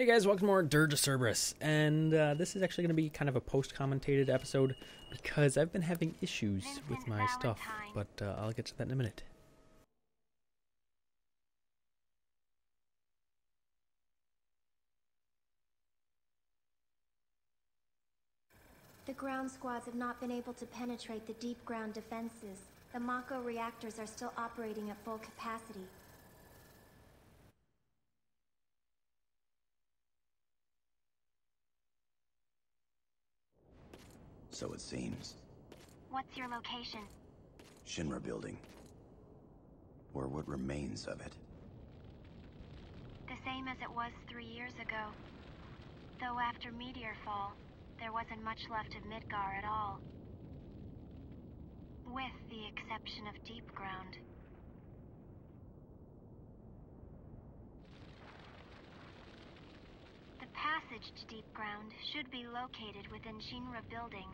Hey guys, welcome to more Dirge of Cerberus, and this is actually going to be kind of a post-commentated episode because I've been having issues with my stuff, but I'll get to that in a minute. The ground squads have not been able to penetrate the deep ground defenses. The Mako reactors are still operating at full capacity. So it seems. What's your location? Shinra building. Or what remains of it. The same as it was 3 years ago. Though after Meteor Fall, there wasn't much left of Midgar at all. With the exception of deep ground. The passage to deep ground should be located within Shinra building.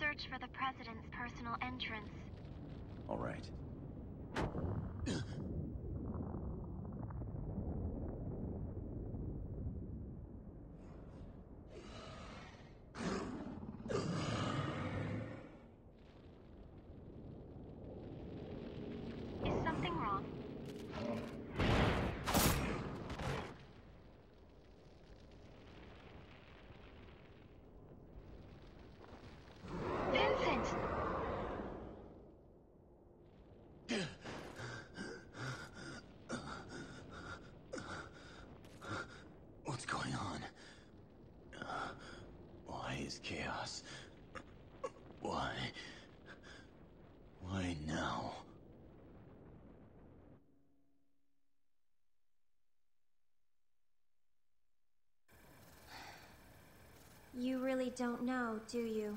Search for the President's personal entrance. All right. Is something wrong? Vincent! What's going on? Why is chaos? Why? Why now? You really don't know, do you?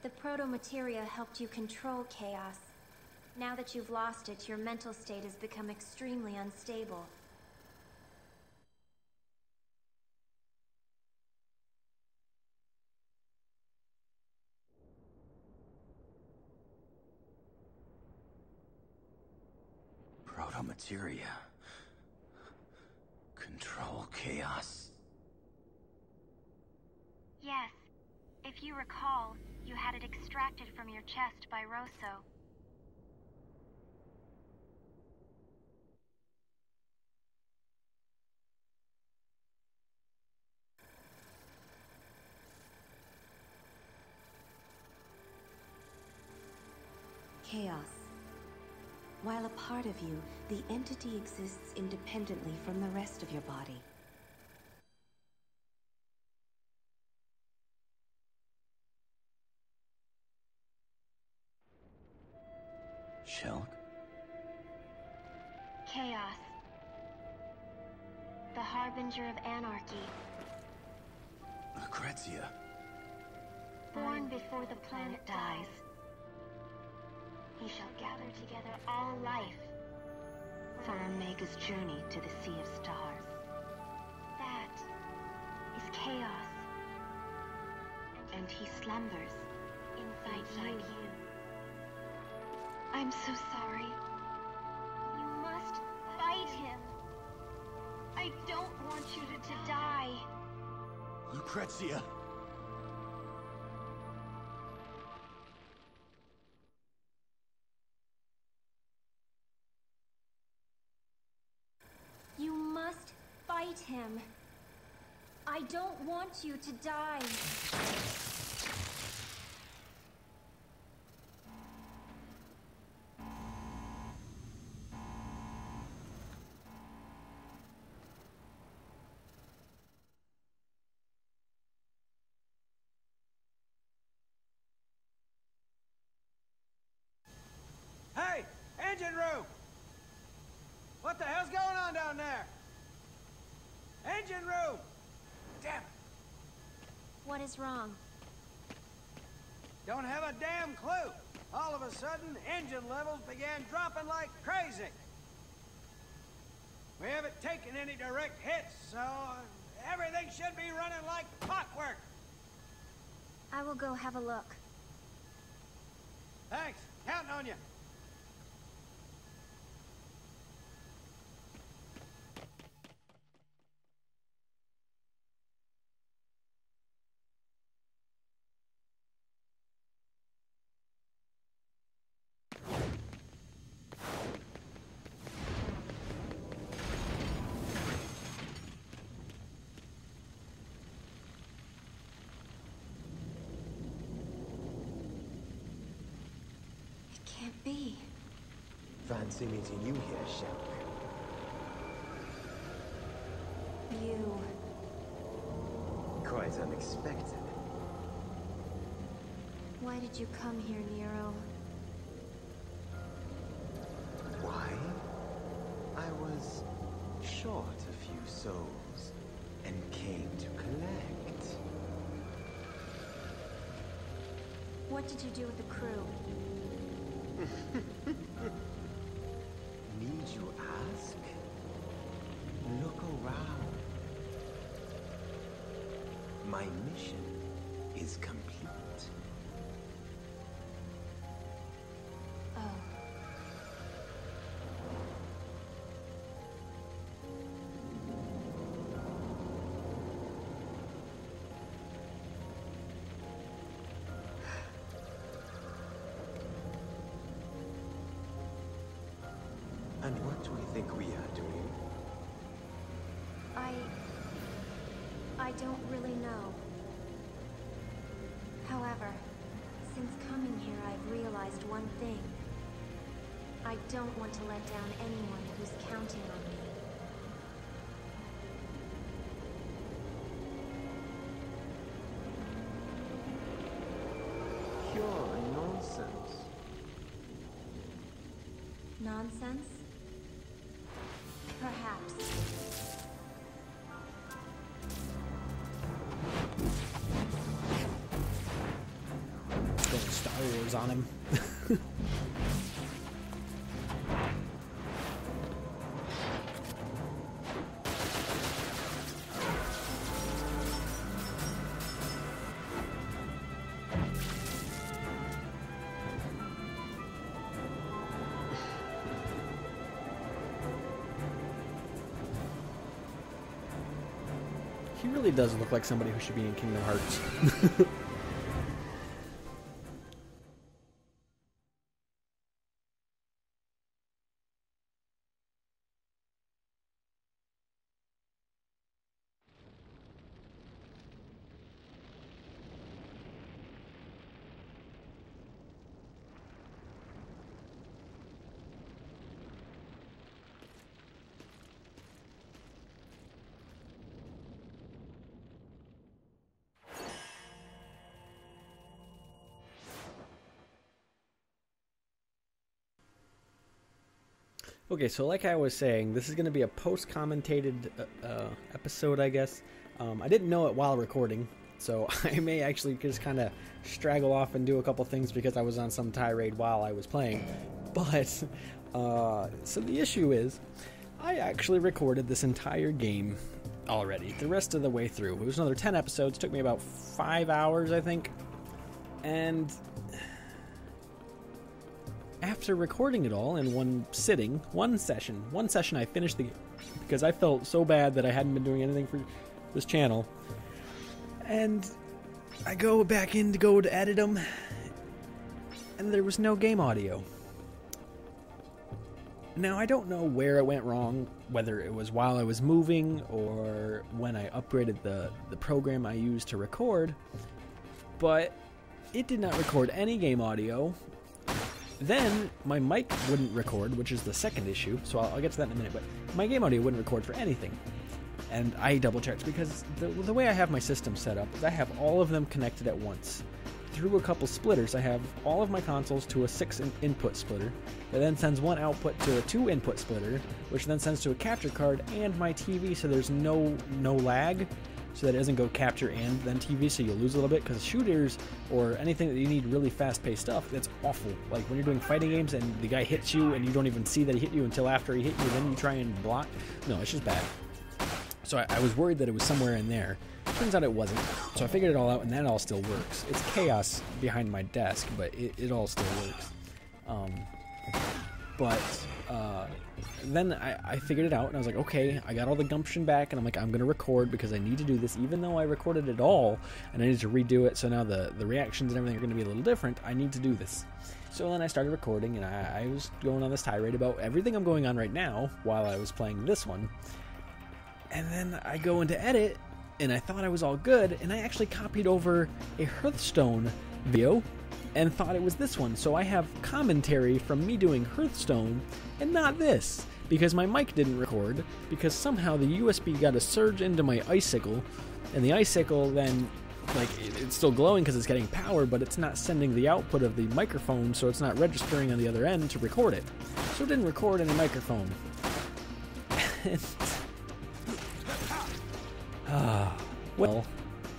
The proto-materia helped you control chaos. Now that you've lost it, your mental state has become extremely unstable. Proto-materia. Control chaos. Yes. If you recall, you had it extracted from your chest by Rosso. Chaos. While a part of you, the entity exists independently from the rest of your body. Shulk? Chaos. The harbinger of anarchy. Lucrezia. Born before the planet dies. He shall gather together all life for Omega's journey to the Sea of Stars. That is chaos. And he slumbers inside you. I'm so sorry. You must fight him. I don't want you to die. Lucrezia! You must fight him. I don't want you to die. Hey! Engine room! What the hell's going on down there? Engine room! Damn it! What is wrong? Don't have a damn clue. All of a sudden, engine levels began dropping like crazy. We haven't taken any direct hits, so everything should be running like clockwork. I will go have a look. Thanks. Counting on you. be? Fancy meeting you here, Shep. You... Quite unexpected. Why did you come here, Nero? Why? I was short a few souls and came to collect. What did you do with the crew? Need you ask? Look around. My mission is complete. Oh. And what do we think we are doing? I don't really know. However, since coming here, I've realized one thing. I don't want to let down anyone who's counting on me. Pure nonsense. Nonsense? Perhaps. Going Star Wars on him. He really does look like somebody who should be in Kingdom Hearts. Okay, so like I was saying, this is going to be a post-commentated episode, I guess. I didn't know it while recording, so I may actually just kind of straggle off and do a couple things because I was on some tirade while I was playing. But, so the issue is, I actually recorded this entire game already, the rest of the way through. It was another 10 episodes, took me about 5 hours, I think. And after recording it all in one sitting, one session I finished the game because I felt so bad that I hadn't been doing anything for this channel. And I go back in to go to edit them, and there was no game audio. Now, I don't know where it went wrong, whether it was while I was moving or when I upgraded the program I used to record, but it did not record any game audio. Then my mic wouldn't record, which is the second issue, so I'll get to that in a minute, but my game audio wouldn't record for anything. And I double-checked because the way I have my system set up is I have all of them connected at once. Through a couple splitters, I have all of my consoles to a 6-input splitter that then sends one output to a 2-input splitter, which then sends to a capture card and my TV, so there's no lag, so that it doesn't go capture and then TV, so you'll lose a little bit, because shooters or anything that you need really fast-paced stuff, that's awful. Like when you're doing fighting games and the guy hits you and you don't even see that he hit you until after he hit you, then you try and block. No, it's just bad. So I was worried that it was somewhere in there. Turns out it wasn't. So I figured it all out, and that all still works. It's chaos behind my desk, but it all still works. Then I figured it out, and I was like, okay, I got all the gumption back, and I'm like, I'm going to record because I need to do this, even though I recorded it all, and I need to redo it, so now the reactions and everything are going to be a little different. I need to do this. So then I started recording, and I was going on this tirade about everything I'm going on right now while I was playing this one. And then I go into edit, and I thought I was all good, and I actually copied over a Hearthstone video and thought it was this one. So I have commentary from me doing Hearthstone and not this, because my mic didn't record, because somehow the USB got a surge into my icicle, and the icicle then, like, it's still glowing because it's getting power, but it's not sending the output of the microphone, so it's not registering on the other end to record it. So it didn't record any microphone. Well,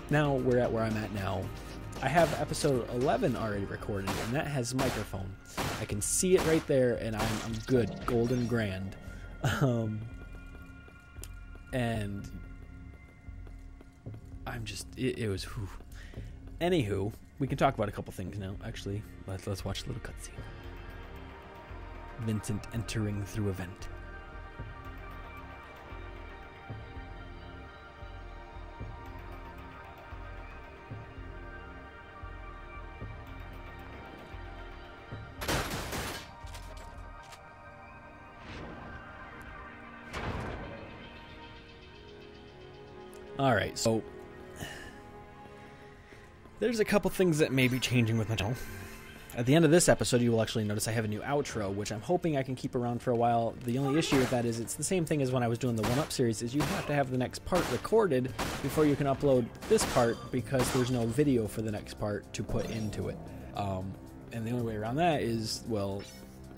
now we're at where I'm at now. I have episode 11 already recorded, and that has microphone. I can see it right there, and I'm good, golden grand. And I'm just, it was, whew. Anywho, we can talk about a couple things now. Actually, let's watch a little cutscene. Vincent entering through a vent. Alright, so there's a couple things that may be changing with my channel. At the end of this episode, you will actually notice I have a new outro, which I'm hoping I can keep around for a while. The only issue with that is it's the same thing as when I was doing the 1-Up series, is you have to have the next part recorded before you can upload this part, because there's no video for the next part to put into it. And the only way around that is, well,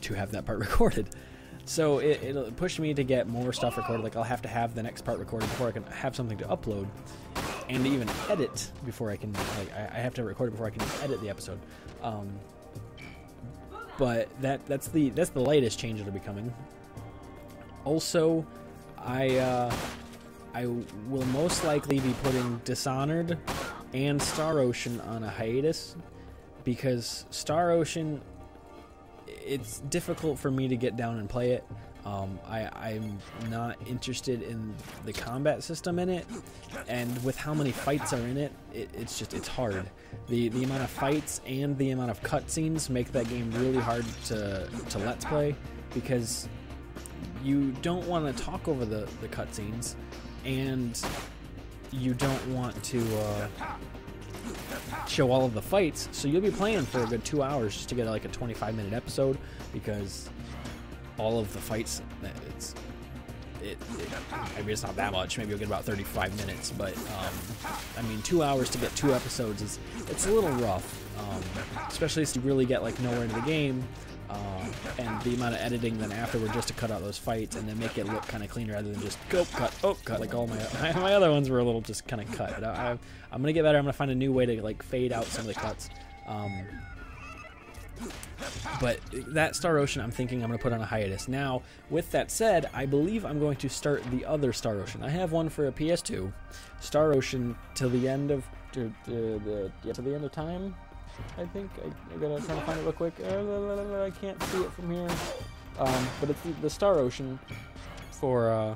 to have that part recorded. So it'll push me to get more stuff recorded. Like, I'll have to have the next part recorded before I can have something to upload, and even edit before I can, like, I have to record it before I can edit the episode. But that's the latest change that'll be coming. Also, I will most likely be putting Dishonored and Star Ocean on a hiatus, because Star Ocean, it's difficult for me to get down and play it. I'm not interested in the combat system in it, and with how many fights are in it, it's hard. The amount of fights and the amount of cutscenes make that game really hard to let's play, because you don't want to talk over the cutscenes, and you don't want to show all of the fights, so you'll be playing for a good 2 hours just to get like a 25-minute episode, because all of the fights, I mean, it's not that much. Maybe you'll get about 35 minutes, but I mean, 2 hours to get 2 episodes it's a little rough, especially if you really get like nowhere into the game, and the amount of editing then afterward just to cut out those fights and then make it look kind of cleaner rather than just go cut. Like all my other ones were a little just kind of cut. But I'm gonna get better. I'm gonna find a new way to like fade out some of the cuts. But that Star Ocean, I'm thinking I'm going to put on a hiatus. Now, with that said, I believe I'm going to start the other Star Ocean. I have one for a PS2, Star Ocean till the end of to the end of time. I think I gotta try to find it real quick. I can't see it from here. But it's the Star Ocean for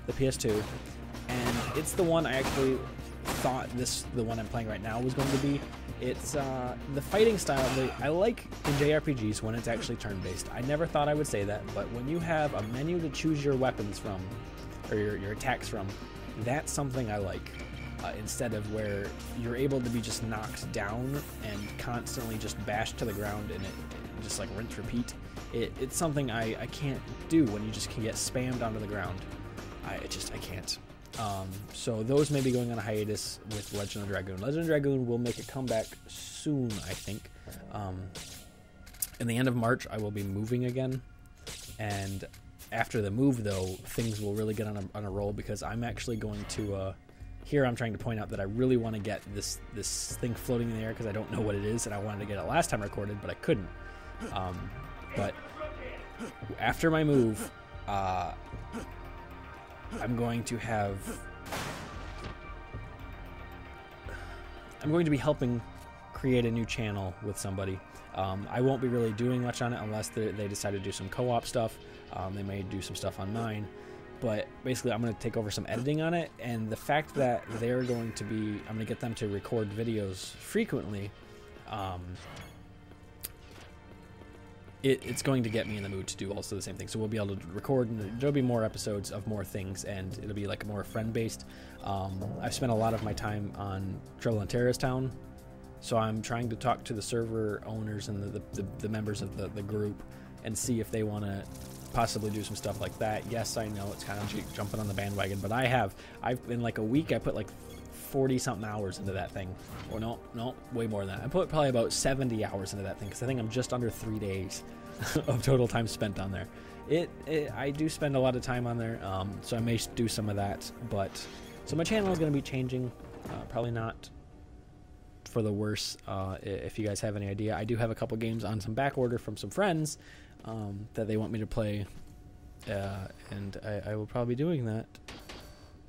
the PS2, and it's the one I actually thought the one I'm playing right now was going to be. It's the fighting style I like in JRPGs when it's actually turn-based. I never thought I would say that, but when you have a menu to choose your weapons from, or your attacks from, that's something I like. Instead of where you're able to be just knocked down and constantly just bashed to the ground and it just like rinse repeat. It's something I can't do when you just can get spammed onto the ground. I can't. So those may be going on a hiatus with Legend of Dragoon. Legend of Dragoon will make a comeback soon, I think. In the end of March, I will be moving again, and after the move, though, things will really get on a roll, because I'm actually going to. Here, I'm trying to point out that I really want to get this thing floating in the air, because I don't know what it is, and I wanted to get it last time I recorded, but I couldn't. But after my move, I'm going to be helping create a new channel with somebody. I won't be really doing much on it unless they decide to do some co-op stuff. They may do some stuff on mine, but basically I'm going to take over some editing on it, and the fact that I'm going to get them to record videos frequently, it's going to get me in the mood to do also the same thing. So we'll be able to record, and there'll be more episodes of more things, and it'll be like more friend-based. I've spent a lot of my time on Trouble in Terrorist Town, So I'm trying to talk to the server owners and the members of the group and see if they want to possibly do some stuff like that. Yes, I know it's kind of jumping on the bandwagon, but I've in like a week I put like 40 something hours into that thing. Or no, way more than that. I put probably about 70 hours into that thing because I think I'm just under 3 days of total time spent on there. I do spend a lot of time on there, so I may do some of that. But so my channel is going to be changing, probably not for the worse. If you guys have any idea, I do have a couple games on some back order from some friends that they want me to play, and I will probably be doing that.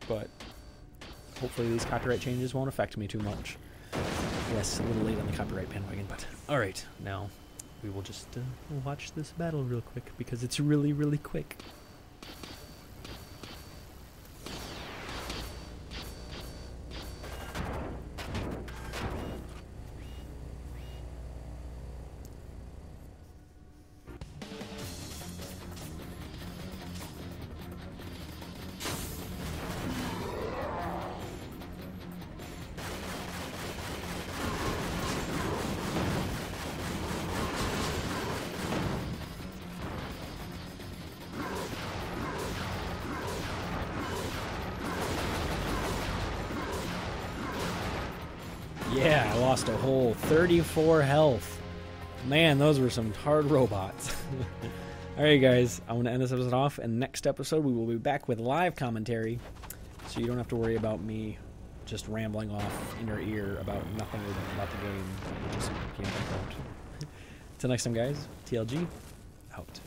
But hopefully these copyright changes won't affect me too much. Yes, a little late on the copyright bandwagon, but alright, now we will just watch this battle real quick, because it's really, really quick. Yeah, I lost a whole 34 health. Man, those were some hard robots. Alright guys, I want to end this episode off, and next episode we will be back with live commentary, so you don't have to worry about me just rambling off in your ear about nothing about the game. Just came back out. Until next time guys, TLG, out.